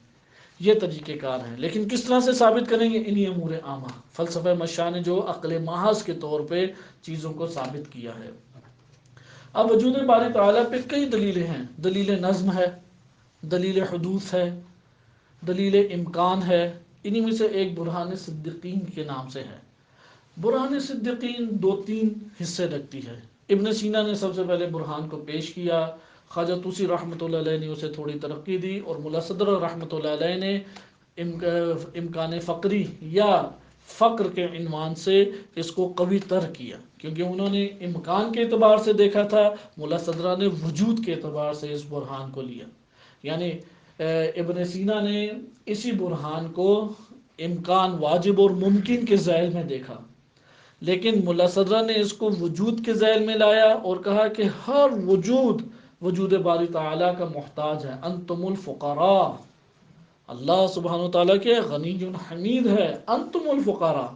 یہ طریقہ کار ہیں، لیکن کس طرح سے ثابت کریں گے؟ انہی امور عامہ، فلسفہ مشاء نے جو عقل محض کے طور پہ چیزوں کو ثابت کیا ہے۔ اب وجود باری تعالیٰ پہ کئی دلیلیں ہیں، دلیل نظم ہے، دلیل حدوث ہے، دلیل امکان ہے، انہی میں سے ایک برہان صدیقین کے نام سے ہے۔ برہان صدیقین دو تین حصے رکھتی ہے۔ ابن سینا نے سب سے پہلے برہان کو پیش کیا، خواجہ طوسی رحمۃ اللہ علیہ نے اسے تھوڑی ترقی دی، اور ملا صدر رحمۃ اللہ علیہ نے امکان فقری یا فقر کے عنوان سے اس کو قوی تر کیا، کیونکہ انہوں نے امکان کے اعتبار سے دیکھا تھا، ملا صدرہ نے وجود کے اعتبار سے اس برہان کو لیا۔ یعنی ابن سینا نے اسی برہان کو امکان واجب اور ممکن کے ذیل میں دیکھا، لیکن ملا صدرہ نے اس کو وجود کے ذیل میں لایا اور کہا کہ ہر وجود وجود باری تعالیٰ کا محتاج ہے، انتم الفقراء، اللہ سبحانہ وتعالیٰ کے غنی حمید ہے، انتم الفقراء،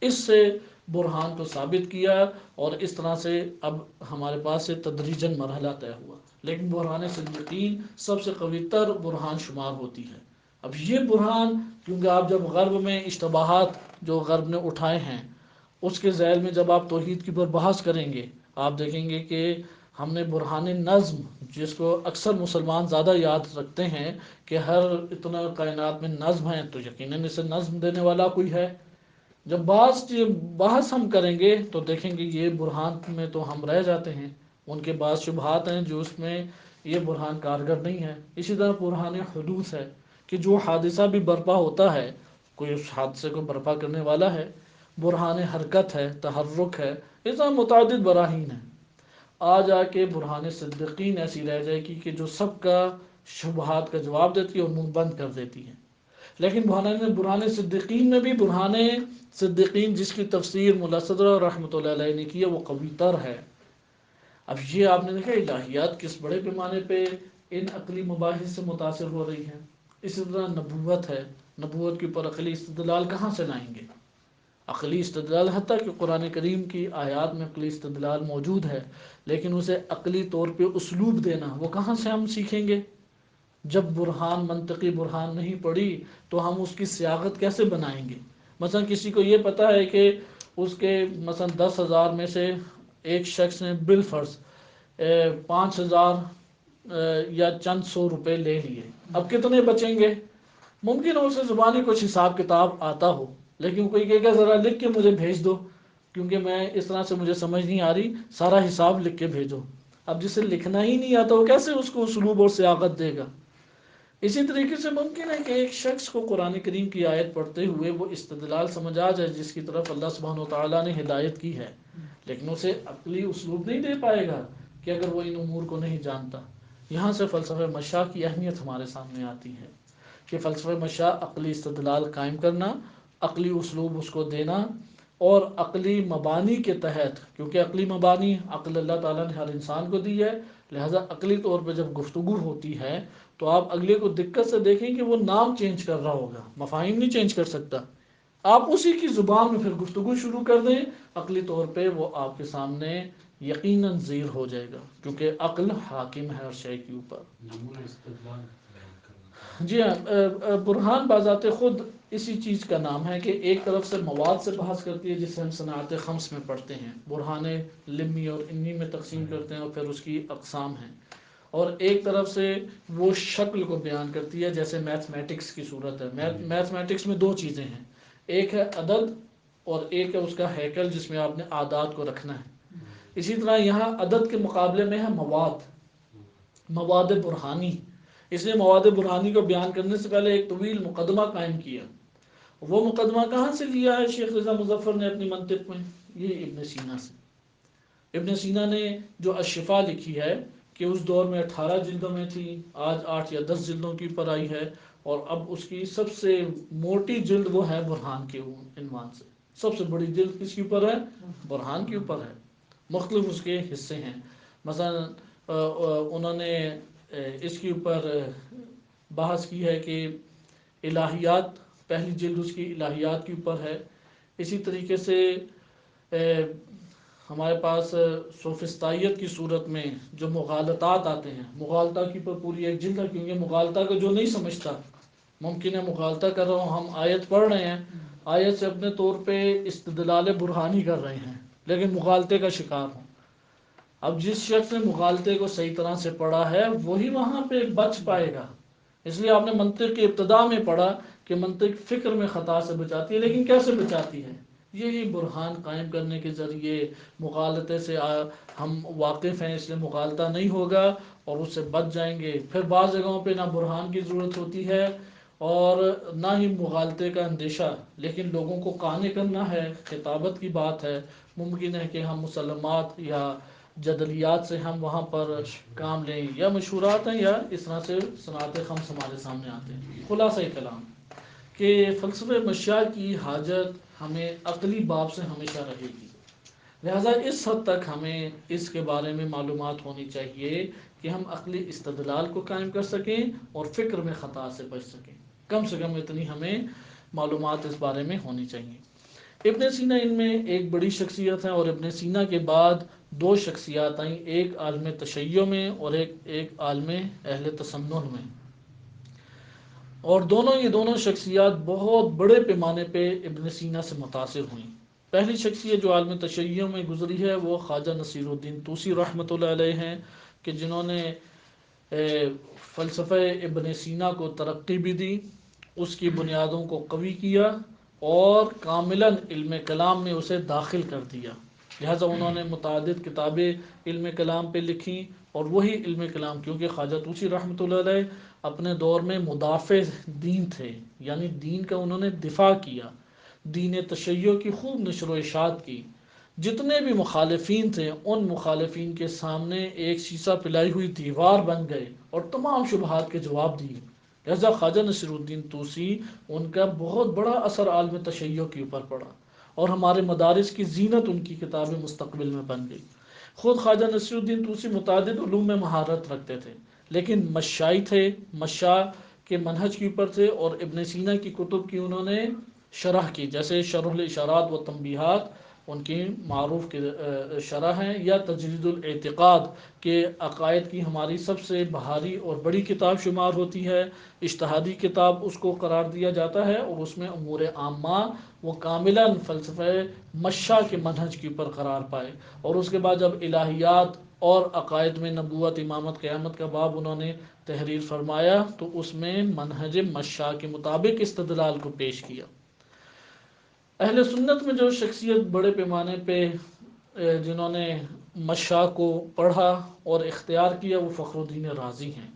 اس سے برہان کو ثابت کیا، اور اس طرح سے اب ہمارے پاس سے تدریجاً مرحلہ طے ہوا، لیکن برہان صدیقین سب سے قوی تر برہان شمار ہوتی ہے۔ اب یہ برہان، کیونکہ آپ جب غرب میں اشتباہات جو غرب نے اٹھائے ہیں اس کے ذیل میں جب آپ توحید کی پر بحث کریں گے، آپ دیکھیں گے کہ ہم نے برہان نظم، جس کو اکثر مسلمان زیادہ یاد رکھتے ہیں کہ ہر اتنا کائنات میں نظم ہے تو یقیناً اسے نظم دینے والا کوئی ہے، جب بحث ہم کریں گے تو دیکھیں گے یہ برہان میں تو ہم رہ جاتے ہیں، ان کے بعض شبہات ہیں جو اس میں یہ برہان کارگر نہیں ہے۔ اسی طرح برہان حدوث ہے کہ جو حادثہ بھی برپا ہوتا ہے کوئی اس حادثے کو برپا کرنے والا ہے۔ برہان حرکت ہے، تحرک ہے، اس طرح متعدد براہین ہیں۔ آ جا کے برہان صدیقین ایسی رہ جائے گی کہ جو سب کا شبہات کا جواب دیتی ہے اور منہ بند کر دیتی ہے۔ لیکن برہان صدیقین میں بھی برہان صدیقین جس کی تفسیر ملا صدر رحمۃ اللہ علیہ نے کی ہے وہ قوی تر ہے۔ اب یہ آپ نے دیکھا الہیات کس بڑے پیمانے پہ ان عقلی مباحث سے متاثر ہو رہی ہیں۔ اسی طرح نبوت ہے، نبوت کے اوپر عقلی استدلال کہاں سے لائیں گے؟ عقلی استدلال، حتیٰ کہ قرآن کریم کی آیات میں عقلی استدلال موجود ہے، لیکن اسے عقلی طور پہ اسلوب دینا وہ کہاں سے ہم سیکھیں گے؟ جب برہان منطقی برہان نہیں پڑی تو ہم اس کی سیاقت کیسے بنائیں گے؟ مثلا کسی کو یہ پتہ ہے کہ اس کے مثلا 10,000 میں سے ایک شخص نے بالفرض 5,000 یا چند سو روپے لے لیے، اب کتنے بچیں گے؟ ممکن ہو اسے زبانی کچھ حساب کتاب آتا ہو، لیکن کوئی کہے گا ذرا لکھ کے مجھے بھیج دو، کیونکہ میں اس طرح سے مجھے سمجھ نہیں آ رہی، سارا حساب لکھ کے بھیجو۔ اب جسے لکھنا ہی نہیں آتا وہ کیسے اس کو اسلوب اور سیاقت دے گا؟ اسی طریقے سے ممکن ہے کہ ایک شخص کو قرآن کریم کی آیت پڑھتے ہوئے وہ استدلال سمجھ آ جائے جس کی طرف اللہ سبحانہ وتعالیٰ نے ہدایت کی ہے، لیکن اسے عقلی اسلوب نہیں دے پائے گا کہ اگر وہ ان امور کو نہیں جانتا۔ یہاں سے فلسفہ مشاء کی اہمیت ہمارے سامنے آتی ہے کہ فلسفہ مشاء عقلی استدلال قائم کرنا، عقلی اسلوب اس کو دینا، اور عقلی مبانی کے تحت، کیونکہ عقلی مبانی عقل اللہ تعالیٰ نے ہر انسان کو دی ہے، لہٰذا عقلی طور پہ جب گفتگو ہوتی ہے تو آپ اگلے کو دقت سے دیکھیں کہ وہ نام چینج کر رہا ہوگا، مفاہیم نہیں چینج کر سکتا، آپ اسی کی زبان میں پھر گفتگو شروع کر دیں، عقلی طور پہ وہ آپ کے سامنے یقیناً زیر ہو جائے گا، کیونکہ عقل حاکم ہے ہر شے کے اوپر۔ جی ہاں، برہان بذات خود اسی چیز کا نام ہے کہ ایک طرف سے مواد سے بحث کرتی ہے جسے ہم صنعت خمس میں پڑھتے ہیں، برہان لمی اور انی میں تقسیم کرتے ہیں اور پھر اس کی اقسام ہیں، اور ایک طرف سے وہ شکل کو بیان کرتی ہے جیسے میتھمیٹکس کی صورت ہے۔ میتھمیٹکس میں دو چیزیں ہیں، ایک ہے عدد اور ایک ہے اس کا ہیکل جس میں آپ نے اعداد کو رکھنا ہے۔ اسی طرح یہاں عدد کے مقابلے میں ہے مواد برہانی. اس نے مواد برہانی کو بیان کرنے سے پہلے ایک طویل مقدمہ قائم کیا. وہ مقدمہ کہاں سے لیا ہے شیخ رضا مظفر نے اپنی منطق میں؟ یہ ابن سینا سے. ابن سینا نے جو الشفا لکھی ہے کہ اس دور میں 18 جلدوں میں تھی، آج 8 یا 10 جلدوں کی اوپر آئی ہے، اور اب اس کی سب سے موٹی جلد وہ ہے برہان کے عنوان سے. سب سے بڑی جلد کس کے اوپر ہے؟ برہان کے اوپر ہے. مختلف اس کے حصے ہیں. مثلا انہوں نے اس کے اوپر بحث کی ہے کہ الہیات، پہلی جلد اس کی الہیات کے اوپر ہے. اسی طریقے سے ہمارے پاس سوفسطائیت کی صورت میں جو مغالطات آتے ہیں، مغالطہ کی پر پوری ایک جلد ہے، کیونکہ مغالطہ کو جو نہیں سمجھتا، ممکن ہے مغالطہ کر رہا ہوں، ہم آیت پڑھ رہے ہیں، آیت سے اپنے طور پہ استدلال برہانی کر رہے ہیں لیکن مغالطے کا شکار ہوں. اب جس شخص نے مغالطے کو صحیح طرح سے پڑھا ہے وہی وہاں پہ بچ پائے گا. اس لیے آپ نے منطق کی ابتدا میں پڑھا کہ منطق فکر میں خطا سے بچاتی ہے، لیکن کیسے بچاتی ہے؟ یہی برہان قائم کرنے کے ذریعے. مغالطے سے ہم واقف ہیں، اس لیے مغالطہ نہیں ہوگا اور اس سے بچ جائیں گے. پھر بعض جگہوں پہ نہ برہان کی ضرورت ہوتی ہے اور نہ ہی مغالطے کا اندیشہ، لیکن لوگوں کو قانع کرنا ہے، خطابت کی بات ہے. ممکن ہے کہ ہم مسلمات یا جدلیات سے ہم وہاں پر کام لیں، یا مشہورات ہیں یا اس طرح سے صنعت خمس ہمارے سامنے آتے ہیں. خلاصہ کلام کہ فلسفہ مشاء کی حاجت ہمیں عقلی باب سے ہمیشہ رہے گی. لہٰذا اس حد تک ہمیں اس کے بارے میں معلومات ہونی چاہیے کہ ہم عقلی استدلال کو قائم کر سکیں اور فکر میں خطا سے بچ سکیں. کم سے کم اتنی ہمیں معلومات اس بارے میں ہونی چاہیے. ابن سینا ان میں ایک بڑی شخصیت ہے، اور ابن سینا کے بعد 2 شخصیات آئیں، ایک عالم تشیع میں اور ایک عالم اہل تسنن میں. اور یہ دونوں شخصیات بہت بڑے پیمانے پہ ابن سینا سے متاثر ہوئیں. پہلی شخصیت جو عالم تشیع میں گزری ہے وہ خواجہ نصیر الدین طوسی رحمۃ اللہ علیہ ہیں، کہ جنہوں نے فلسفہ ابن سینا کو ترقی بھی دی، اس کی بنیادوں کو قوی کیا اور کاملاً علم کلام میں اسے داخل کر دیا. لہٰذا انہوں نے متعدد کتابیں علم کلام پہ لکھی، اور وہی علم کلام، کیونکہ خواجہ طوسی رحمۃ اللہ علیہ اپنے دور میں مدافع دین تھے، یعنی دین کا انہوں نے دفاع کیا، دین تشیع کی خوب نشر و اشاعت کی. جتنے بھی مخالفین تھے ان مخالفین کے سامنے ایک شیشہ پلائی ہوئی دیوار بن گئے اور تمام شبہات کے جواب دیے. لہذا خواجہ نصیر الدین طوسی، ان کا بہت بڑا اثر عالم تشیع کے اوپر پڑا، اور ہمارے مدارس کی زینت ان کی کتابیں مستقبل میں بن گئی. خود خواجہ نصیر الدین طوسی متعدد علوم میں مہارت رکھتے تھے، لیکن مشائی تھے، مشاء کے منہج کے اوپر تھے، اور ابن سینا کی کتب کی انہوں نے شرح کی، جیسے شرح الاشارات و تنبیہات ان کی معروف شرح ہیں، یا تجرید الاعتقاد کے عقائد کی ہماری سب سے بھاری اور بڑی کتاب شمار ہوتی ہے. اجتہادی کتاب اس کو قرار دیا جاتا ہے، اور اس میں امور عامہ وہ کاملاً فلسفہ مشاء کے منہج کے اوپر قرار پائے. اور اس کے بعد جب الہیات اور عقائد میں نبوت، امامت، قیامت کا باب انہوں نے تحریر فرمایا تو اس میں منہج مشاء کے مطابق استدلال کو پیش کیا. اہل سنت میں جو شخصیت بڑے پیمانے پہ جنہوں نے مشاء کو پڑھا اور اختیار کیا وہ فخر الدین رازی ہیں.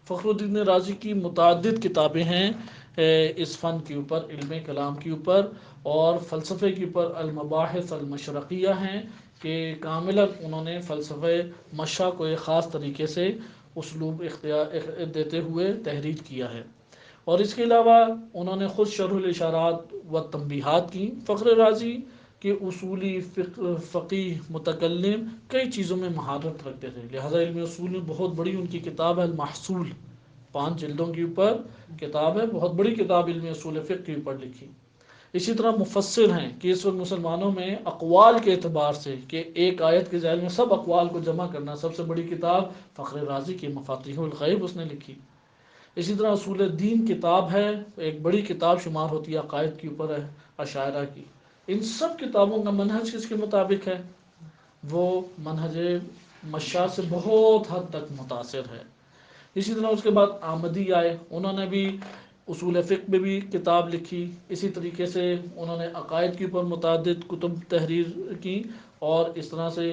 فخر الدین رازی کی متعدد کتابیں ہیں اس فن کے اوپر، علم کلام کے اوپر اور فلسفے کے اوپر. المباحث المشرقیہ ہیں کہ کاملاً انہوں نے فلسفہ مشاء کو ایک خاص طریقے سے اسلوب اختیار دیتے ہوئے تحریر کیا ہے. اور اس کے علاوہ انہوں نے خود شرح الاشارات و تنبیہات کی. فخر رازی کے اصولی فقیہ متکلم کئی چیزوں میں مہارت رکھتے تھے، لہذا علم اصول میں بہت بڑی ان کی کتاب ہے المحصول، 5 جلدوں کے اوپر کتاب ہے، بہت بڑی کتاب علم اصول فقہ کے اوپر لکھی. اسی طرح مفسر ہیں کہ اس وقت مسلمانوں میں اقوال کے اعتبار سے کہ ایک آیت کے ذیل میں سب اقوال کو جمع کرنا، سب سے بڑی کتاب فخر رازی کی مفاتیح الغیب اس نے لکھی. اسی طرح اصول دین کتاب ہے، ایک بڑی کتاب شمار ہوتی ہے، عقائد کے اوپر ہے، اشاعرہ کی. ان سب کتابوں کا منہج کس کے مطابق ہے؟ وہ منہج مشاء سے بہت حد تک متاثر ہے. اسی طرح اس کے بعد آمدی آئے، انہوں نے بھی اصول فقہ میں بھی کتاب لکھی. اسی طریقے سے انہوں نے عقائد کے اوپر متعدد کتب تحریر کی، اور اس طرح سے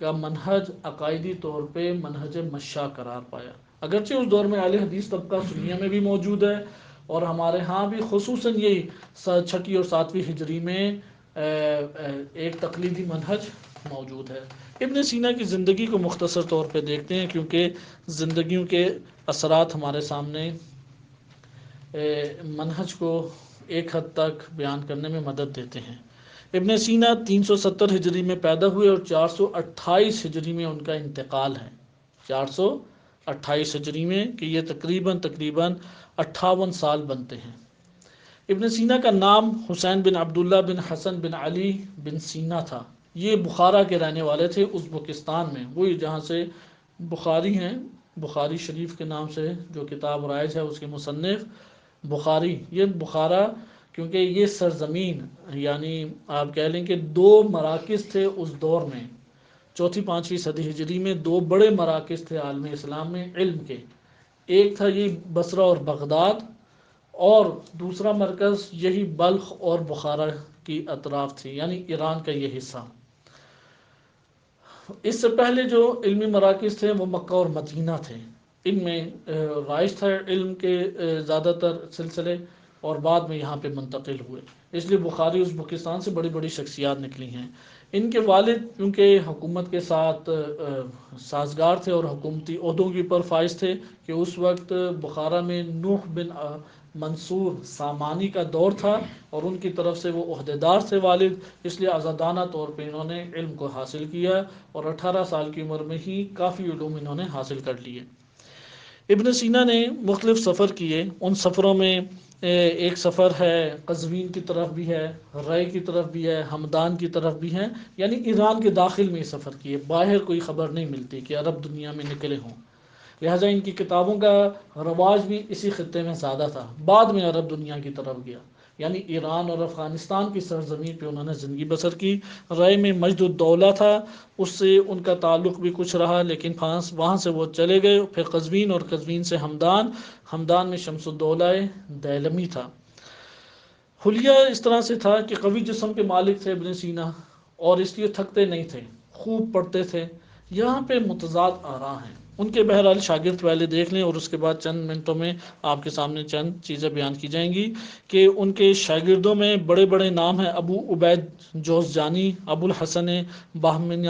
کا منہج عقائدی طور پہ منہج مشاء قرار پایا، اگرچہ اس دور میں اہل حدیث طبقہ سنیہ میں بھی موجود ہے، اور ہمارے ہاں بھی خصوصاً یہی چھٹی اور ساتویں ہجری میں ایک تقلیدی منہج موجود ہے۔ ابن سینا کی زندگی کو مختصر طور پہ دیکھتے ہیں، کیونکہ زندگیوں کے اثرات ہمارے سامنے منہج کو ایک حد تک بیان کرنے میں مدد دیتے ہیں۔ ابن سینا 370 ہجری میں پیدا ہوئے اور 428 ہجری میں ان کا انتقال ہے۔ 428 ہجری میں، کہ یہ تقریباً 58 سال بنتے ہیں۔ ابن سینا کا نام حسین بن عبداللہ بن حسن بن علی بن سینا تھا۔ یہ بخارا کے رہنے والے تھے، ازبکستان میں، وہی جہاں سے بخاری ہیں، بخاری شریف کے نام سے جو کتاب رائج ہے اس کے مصنف بخاری۔ یہ بخارا کیونکہ یہ سرزمین، یعنی آپ کہہ لیں کہ دو مراکز تھے اس دور میں، چوتھی پانچویں صدی ہجری میں دو بڑے مراکز تھے عالم اسلام میں علم کے، ایک تھا یہ بصرہ اور بغداد، اور دوسرا مرکز یہی بلخ اور بخارا کی اطراف تھی، یعنی ایران کا یہ حصہ۔ اس سے پہلے جو علمی مراکز تھے وہ مکہ اور مدینہ تھے، ان میں رائج تھا علم کے زیادہ تر سلسلے، اور بعد میں یہاں پہ منتقل ہوئے، اس لیے بخاری ازبکستان سے بڑی بڑی شخصیات نکلی ہیں۔ ان کے والد کیونکہ حکومت کے ساتھ سازگار تھے اور حکومتی عہدوں کے اوپر فائز تھے، کہ اس وقت بخارا میں نوح بن منصور سامانی کا دور تھا، اور ان کی طرف سے وہ عہدیدار تھے والد، اس لیے آزادانہ طور پہ انہوں نے علم کو حاصل کیا، اور 18 سال کی عمر میں ہی کافی علوم انہوں نے حاصل کر لیے۔ ابن سینا نے مختلف سفر کیے، ان سفروں میں ایک سفر ہے قزوین کی طرف بھی ہے، رائے کی طرف بھی ہے، ہمدان کی طرف بھی ہے، یعنی ایران کے داخل میں سفر کیے، باہر کوئی خبر نہیں ملتی کہ عرب دنیا میں نکلے ہوں، لہٰذا ان کی کتابوں کا رواج بھی اسی خطے میں زیادہ تھا، بعد میں عرب دنیا کی طرف گیا، یعنی ایران اور افغانستان کی سرزمین پہ انہوں نے زندگی بسر کی۔ رائے میں مجد الدولہ تھا، اس سے ان کا تعلق بھی کچھ رہا، لیکن وہاں سے وہ چلے گئے، پھر قزوین، اور قزوین سے ہمدان میں شمس الدولہ دیلمی تھا۔ حلیہ اس طرح سے تھا کہ قوی جسم کے مالک تھے ابن سینا، اور اس لیے تھکتے نہیں تھے، خوب پڑھتے تھے۔ یہاں پہ متضاد آراء ہیں، ان کے بہرحال شاگرد پہلے دیکھ لیں، اور اس کے بعد چند منٹوں میں آپ کے سامنے چند چیزیں بیان کی جائیں گی کہ ان کے شاگردوں میں بڑے بڑے نام ہیں: ابو عبید جوزجانی، ابو الحسن بہمن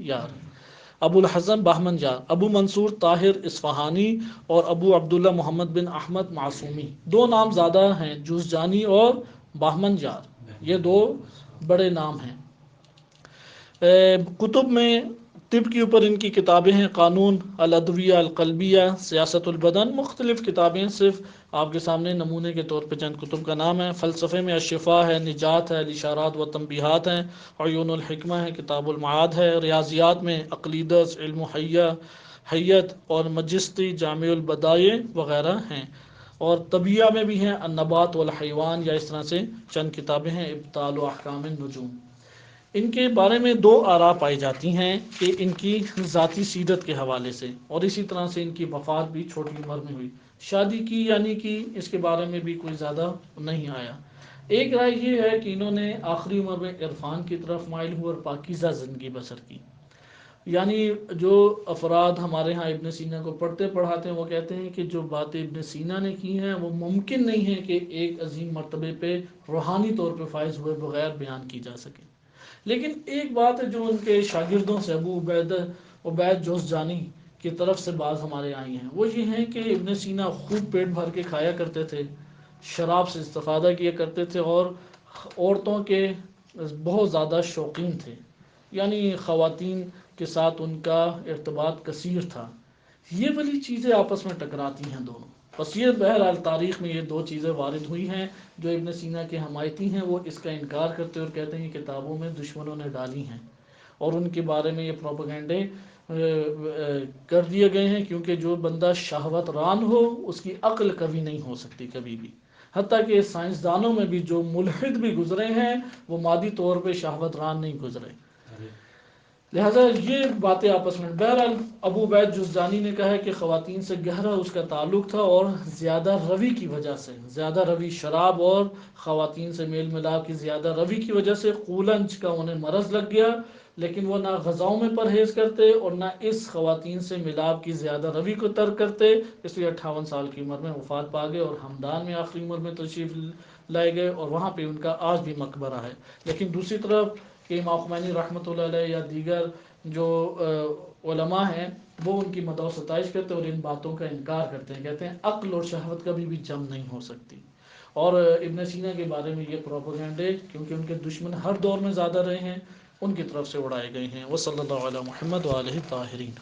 یار، ابو الحسن بہمن یار، ابو منصور طاہر اصفہانی، اور ابو عبداللہ محمد بن احمد معصومی۔ دو نام زیادہ ہیں، جوزجانی اور بہمن یار، یہ دو بڑے نام ہیں۔ کتب میں طب کے اوپر ان کی کتابیں ہیں: قانون الادویہ القلبیہ، سیاست البدن، مختلف کتابیں، صرف آپ کے سامنے نمونے کے طور پہ چند کتب کا نام ہے۔ فلسفے میں الشفاء ہے، نجات ہے، الاشارات و تنبیہات ہیں، عیون الحکمہ ہے، کتاب المعاد ہے۔ ریاضیات میں عقلیدس، علم حیت اور مجستی، جامع البدائع وغیرہ ہیں، اور طبیعہ میں بھی ہیں النبات والحیوان، یا اس طرح سے چند کتابیں ہیں، ابطال و احکام النجوم۔ ان کے بارے میں دو آراء پائی جاتی ہیں، کہ ان کی ذاتی سیرت کے حوالے سے، اور اسی طرح سے ان کی وفات بھی چھوٹی عمر میں ہوئی، شادی کی یعنی کہ اس کے بارے میں بھی کوئی زیادہ نہیں آیا۔ ایک رائے یہ ہے کہ انہوں نے آخری عمر میں عرفان کی طرف مائل ہوئے اور پاکیزہ زندگی بسر کی، یعنی جو افراد ہمارے ہاں ابن سینا کو پڑھتے پڑھاتے ہیں وہ کہتے ہیں کہ جو باتیں ابن سینا نے کی ہیں وہ ممکن نہیں ہے کہ ایک عظیم مرتبے پہ روحانی طور پہ فائز ہوئے بغیر بیان کی جا سکے۔ لیکن ایک بات ہے جو ان کے شاگردوں سے ابو عبید جوزجانی کی طرف سے بعض ہمارے آئی ہیں، وہ یہ ہیں کہ ابن سینا خوب پیٹ بھر کے کھایا کرتے تھے، شراب سے استفادہ کیا کرتے تھے، اور عورتوں کے بہت زیادہ شوقین تھے، یعنی خواتین کے ساتھ ان کا ارتباط کثیر تھا۔ یہ والی چیزیں آپس میں ٹکراتی ہیں دونوں، بس یہ بہرحال تاریخ میں یہ دو چیزیں وارد ہوئی ہیں۔ جو ابن سینا کے حمایتی ہیں وہ اس کا انکار کرتے اور کہتے ہیں کہ کتابوں میں دشمنوں نے ڈالی ہیں، اور ان کے بارے میں یہ پروپیگنڈے کر دیے گئے ہیں، کیونکہ جو بندہ شہوت ران ہو اس کی عقل کبھی نہیں ہو سکتی کبھی بھی، حتیٰ کہ سائنسدانوں میں بھی جو ملحد بھی گزرے ہیں وہ مادی طور پہ شہوت ران نہیں گزرے۔ لہٰذا یہ باتیں آپس میں، بہرحال ابو عبید جزجانی نے کہا ہے کہ خواتین سے گہرا اس کا تعلق تھا، اور زیادہ روی کی وجہ سے، زیادہ روی، شراب اور خواتین سے میل ملاپ کی زیادہ روی کی وجہ سے قولنج کا انہیں مرض لگ گیا، لیکن وہ نہ غذاؤں میں پرہیز کرتے اور نہ اس خواتین سے ملاپ کی زیادہ روی کو ترک کرتے، اس لیے 58 سال کی عمر میں وفات پا گئے اور ہمدان میں آخری عمر میں تشریف لائے گئے، اور وہاں پہ ان کا آج بھی مقبرہ ہے۔ لیکن دوسری طرف کہ امام خمینی رحمۃ اللہ علیہ یا دیگر جو علماء ہیں وہ ان کی مدح و ستائش کرتے ہیں اور ان باتوں کا انکار کرتے ہیں، کہتے ہیں عقل اور شہوت کبھی بھی جم نہیں ہو سکتی۔ اور ابن سینا کے بارے میں یہ پروپیگنڈے، کیونکہ ان کے دشمن ہر دور میں زیادہ رہے ہیں، ان کی طرف سے اڑائے گئے ہیں۔ وہ صلی اللہ علیہ محمد و علیہ طاہرین۔